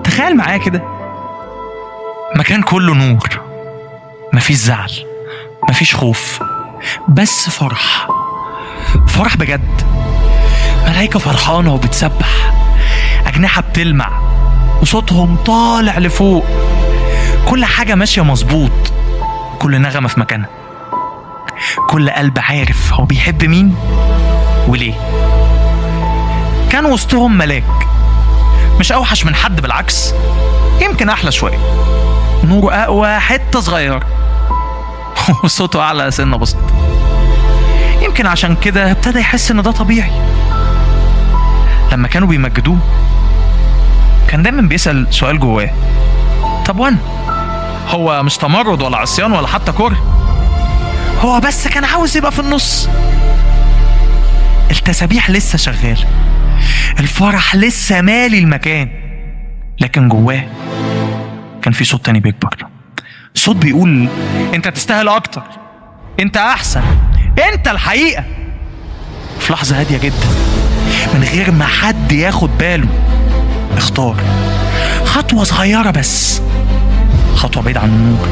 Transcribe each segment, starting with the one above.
تخيل معايا كده مكان كله نور، مفيش زعل، مفيش خوف، بس فرح، فرح بجد. ملايكة فرحانة وبتسبح، أجنحة بتلمع وصوتهم طالع لفوق، كل حاجة ماشية مظبوط، كل نغمة في مكانها، كل قلب عارف هو بيحب مين وليه. كان وسطهم ملاك، مش أوحش من حد، بالعكس يمكن أحلى شوية، نوره أقوى حتة صغيرة وصوته أعلى سنة بسيطة. يمكن عشان كده ابتدى يحس إن ده طبيعي. لما كانوا بيمجدوه كان دايما بيسأل سؤال جواه: طب وانا؟ هو مش تمرد ولا عصيان ولا حتى كره، هو بس كان عاوز يبقى في النص. التسابيح لسه شغال، الفرح لسه مالي المكان، لكن جواه كان في صوت تاني بيكبر، صوت بيقول: انت تستاهل اكتر، انت احسن، انت الحقيقة. في لحظة هادية جدا من غير ما حد ياخد باله اختار خطوة صغيرة، بس خطوة بعيد عن النور.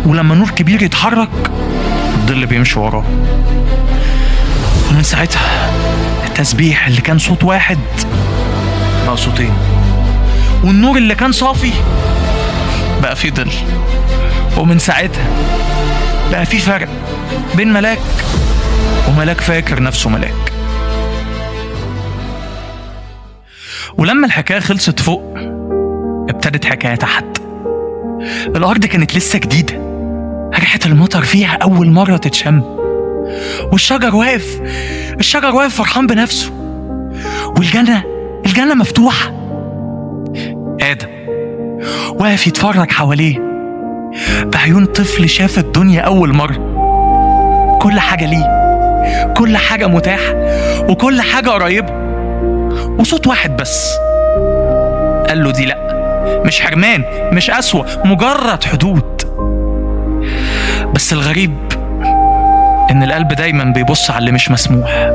ولما نور كبير يتحرك الظل بيمشي وراه، ومن ساعتها التسبيح اللي كان صوت واحد بقى صوتين، والنور اللي كان صافي بقى فيه ظل. ومن ساعتها بقى فيه فرق بين ملاك وملاك فاكر نفسه ملاك. ولما الحكاية خلصت فوق ابتدت حكاية تحت. الأرض كانت لسه جديدة، ريحة المطر فيها أول مرة تتشم، والشجر واقف فرحان بنفسه، والجنة مفتوحة. آدم واقف يتفرج حواليه بعيون طفل شاف الدنيا أول مرة. كل حاجة ليه، كل حاجة متاحة، وكل حاجة قريبة، وصوت واحد بس قال له: دي لأ، مش حرمان، مش قسوة، مجرد حدود. بس الغريب إن القلب دايما بيبص على اللي مش مسموح،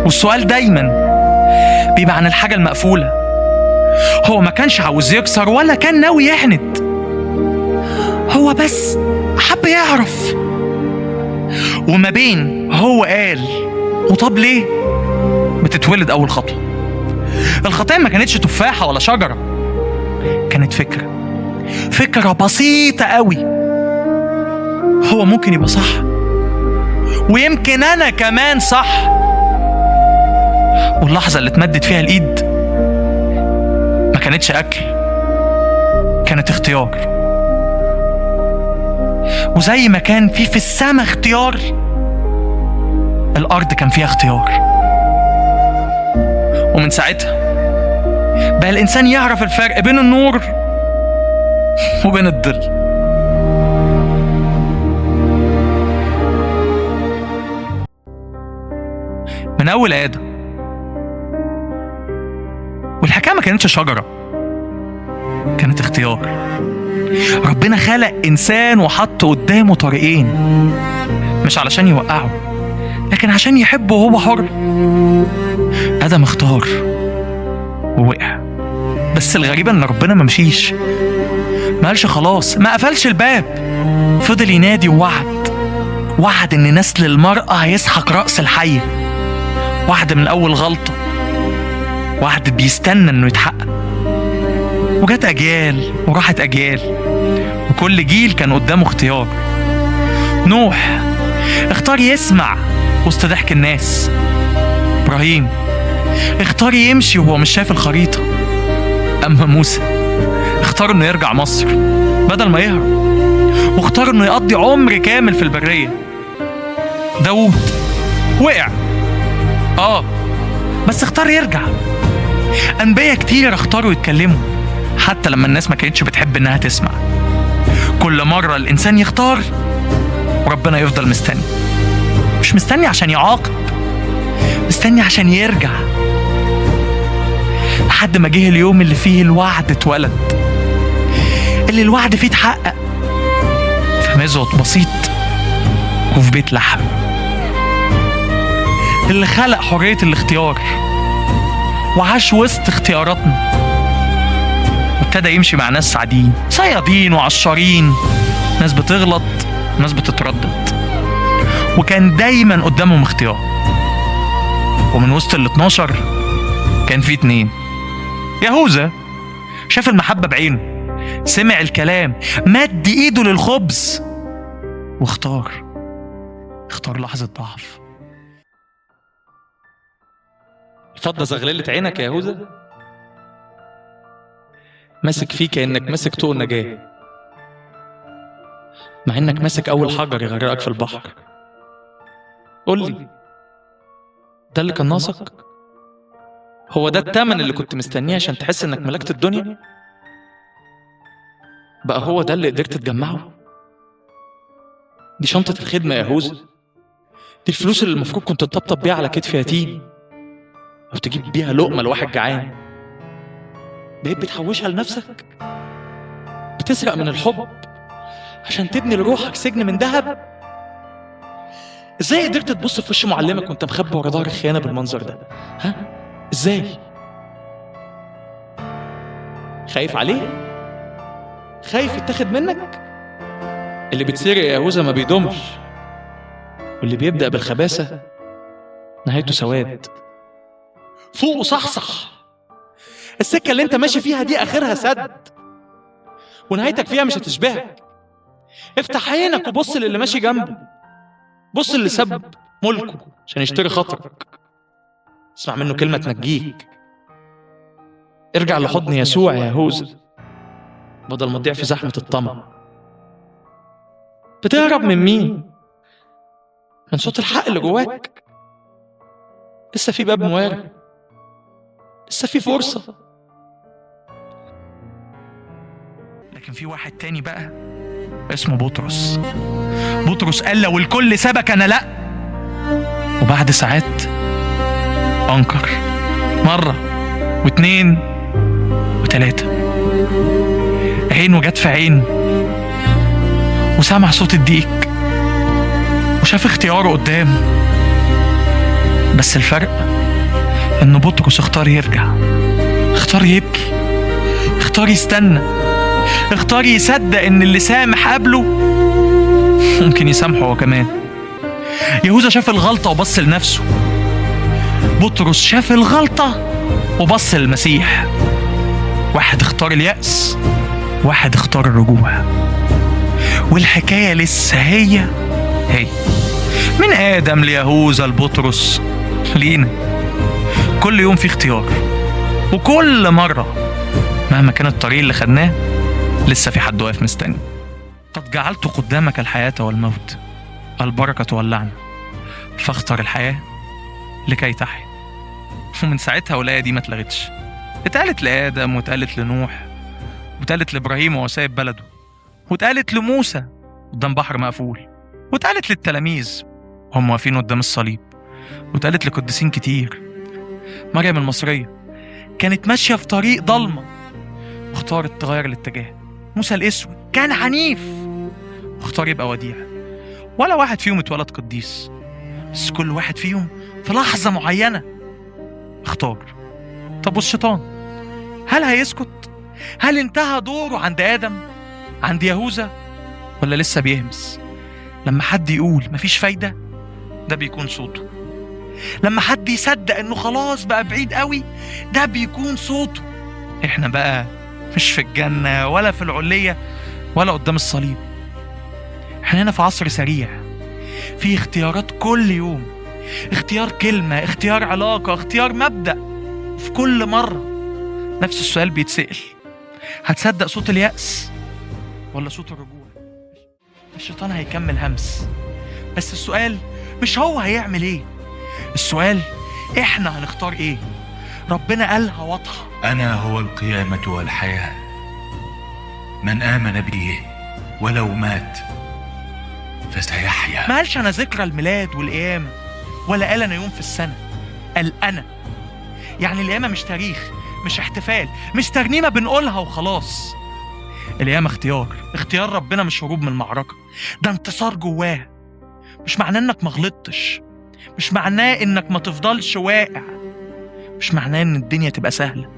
والسؤال دايما بيبقى عن الحاجة المقفولة. هو ما كانش عاوز يكسر ولا كان ناوي يعند، هو بس حب يعرف. وما بين هو قال وطب ليه بتتولد أول خطوة. الخطية ما كانتش تفاحة ولا شجرة، كانت فكرة بسيطة قوي. هو ممكن يبقى صح، ويمكن أنا كمان صح. واللحظة اللي اتمدت فيها الإيد ما كانتش أكل، كانت اختيار. وزي ما كان في السما اختيار، الأرض كان فيها اختيار. ومن ساعتها بقى الإنسان يعرف الفرق بين النور وبين الظل. من أول آدم، والحكاية ما كانتش شجرة، كانت اختيار. ربنا خلق إنسان وحط قدامه طريقين، مش علشان يوقعه لكن عشان يحبه وهو حر. آدم اختار ووقع، بس الغريب ان ربنا ما مشيش، ما قالش خلاص، ما قفلش الباب، فضل ينادي ووعد ان نسل المرأة هيسحق رأس الحية. وعد من اول غلطة، وعد بيستنى انه يتحقق. وجت اجيال وراحت اجيال، وكل جيل كان قدامه اختيار. نوح اختار يسمع وسط ضحك الناس. ابراهيم اختار يمشي وهو مش شايف الخريطة. اما موسى اختار انه يرجع مصر بدل ما يهرب، واختار انه يقضي عمر كامل في البرية. داوود وقع بس اختار يرجع. انبياء كتير اختاروا يتكلموا حتى لما الناس ما كانتش بتحب انها تسمع. كل مرة الانسان يختار وربنا يفضل مستني، مش مستني عشان يعاقب، مستني عشان يرجع. لحد ما جه اليوم اللي فيه الوعد اتولد، اللي الوعد فيه اتحقق، في مزود بسيط وفي بيت لحم، اللي خلق حرية الاختيار وعاش وسط اختياراتنا، وابتدى يمشي مع ناس عاديين، صيادين وعشارين، ناس بتغلط ناس بتتردد، وكان دايما قدامهم اختيار. ومن وسط ال12 كان في 2. يهوذا شاف المحبة بعينه، سمع الكلام، مد ايده للخبز واختار لحظة ضعف. فضة زغللة عينك يا يهوذا، ماسك فيه كأنك ماسك طوق النجاة، مع انك ماسك اول حجر يغرقك في البحر. قول لي، ده اللي كان ناقصك؟ هو ده الثمن اللي كنت مستنيه عشان تحس انك ملكت الدنيا؟ بقى هو ده اللي قدرت تجمعه؟ دي شنطة الخدمة يا يهوذا، دي الفلوس اللي المفروض كنت تطبطب بيها على كتف يتيم او تجيب بيها لقمة لواحد جعان، بقيت بتحوشها لنفسك؟ بتسرق من الحب عشان تبني لروحك سجن من ذهب؟ ازاي قدرت تبص في وش معلمك وانت مخبي ورا ظهر الخيانة بالمنظر ده؟ ها؟ ازاي؟ خايف عليه؟ خايف يتاخد منك؟ اللي بتسرق يا يهوذا ما بيدومش، واللي بيبدأ بالخباثة نهايته سواد. فوق وصحصح، السكة اللي انت ماشي فيها دي اخرها سد، ونهايتك فيها مش هتشبهك. افتح عينك وبص للي ماشي جنبه، بص اللي ساب ملكه عشان يشتري خاطرك، اسمع منه كلمة تنجيك. ارجع لحضن يسوع يا يهوذا بدل ما تضيع في زحمة الطمع. بتهرب من مين؟ من صوت الحق اللي جواك؟ لسه في باب موارب، لسه في فرصة. لكن في واحد تاني بقى اسمه بطرس. بطرس قال لو الكل سبك انا لا، وبعد ساعات انكر مرة و2 و3. عينه جت في عين، وسمع صوت الديك، وشاف اختياره قدام. بس الفرق ان بطرس اختار يرجع، اختار يبكي، اختار يستنى، اختار يصدق ان اللي سامح قبله ممكن يسامحه هو كمان. يهوذا شاف الغلطة وبص لنفسه، بطرس شاف الغلطة وبص للمسيح. واحد اختار اليأس، واحد اختار الرجوع، والحكاية لسه هي من آدم ليهوذا لبطرس لينا. كل يوم في اختيار، وكل مرة مهما كان الطريق اللي خدناه لسه في حد واقف مستني. قد جعلت قدامك الحياة والموت، البركة واللعنة، فاختر الحياة لكي تحيا. ومن ساعتها الآية دي ما اتلغتش، اتقالت لآدم واتقالت لنوح واتقالت لإبراهيم وهو سايب بلده، واتقالت لموسى قدام بحر مقفول، واتقالت للتلاميذ وهم واقفين قدام الصليب، واتقالت لقديسين كتير. مريم المصرية كانت ماشية في طريق ضلمة واختارت تغير الاتجاه. موسى الأسود كان عنيف واختار يبقى وديع. ولا واحد فيهم اتولد قديس، بس كل واحد فيهم في لحظة معينة اختار. طب والشيطان هل هيسكت؟ هل انتهى دوره عند آدم، عند يهوذا، ولا لسه بيهمس؟ لما حد يقول مفيش فايدة ده بيكون صوته. لما حد يصدق انه خلاص بقى بعيد قوي ده بيكون صوته. احنا بقى مش في الجنة ولا في العلية ولا قدام الصليب، احنا هنا في عصر سريع، في اختيارات كل يوم، اختيار كلمة، اختيار علاقة، اختيار مبدأ. في كل مرة نفس السؤال بيتسأل، هتصدق صوت اليأس ولا صوت الرجوع؟ الشيطان هيكمل همس، بس السؤال مش هو هيعمل ايه، السؤال احنا هنختار ايه. ربنا قالها واضحة، أنا هو القيامة والحياة، من آمن بي ولو مات فسيحيا. ما قالش أنا ذكرى الميلاد والقيامة، ولا قال أنا يوم في السنة، قال أنا. يعني القيامة مش تاريخ، مش احتفال، مش ترنيمة بنقولها وخلاص. القيامة اختيار ربنا، مش هروب من المعركة، ده انتصار جواه. مش معناه انك ما غلطتش، مش معناه انك ما تفضلش واقع، مش معناه ان الدنيا تبقى سهلة،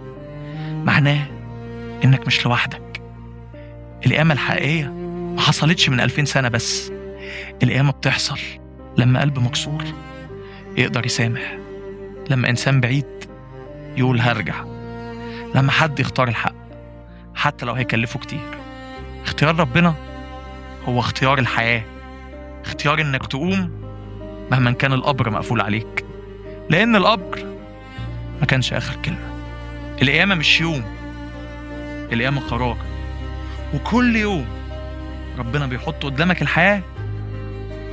معناه انك مش لوحدك. القيامة الحقيقية ما حصلتش من 2000 سنة بس، القيامة بتحصل لما قلب مكسور يقدر يسامح، لما إنسان بعيد يقول هرجع، لما حد يختار الحق حتى لو هيكلفه كتير. اختيار ربنا هو اختيار الحياة، اختيار انك تقوم مهما كان القبر مقفول عليك، لأن القبر ما كانش آخر كلمة. القيامة مش يوم، القيامة قرار، وكل يوم ربنا بيحط قدامك الحياة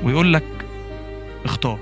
ويقول لك اختار.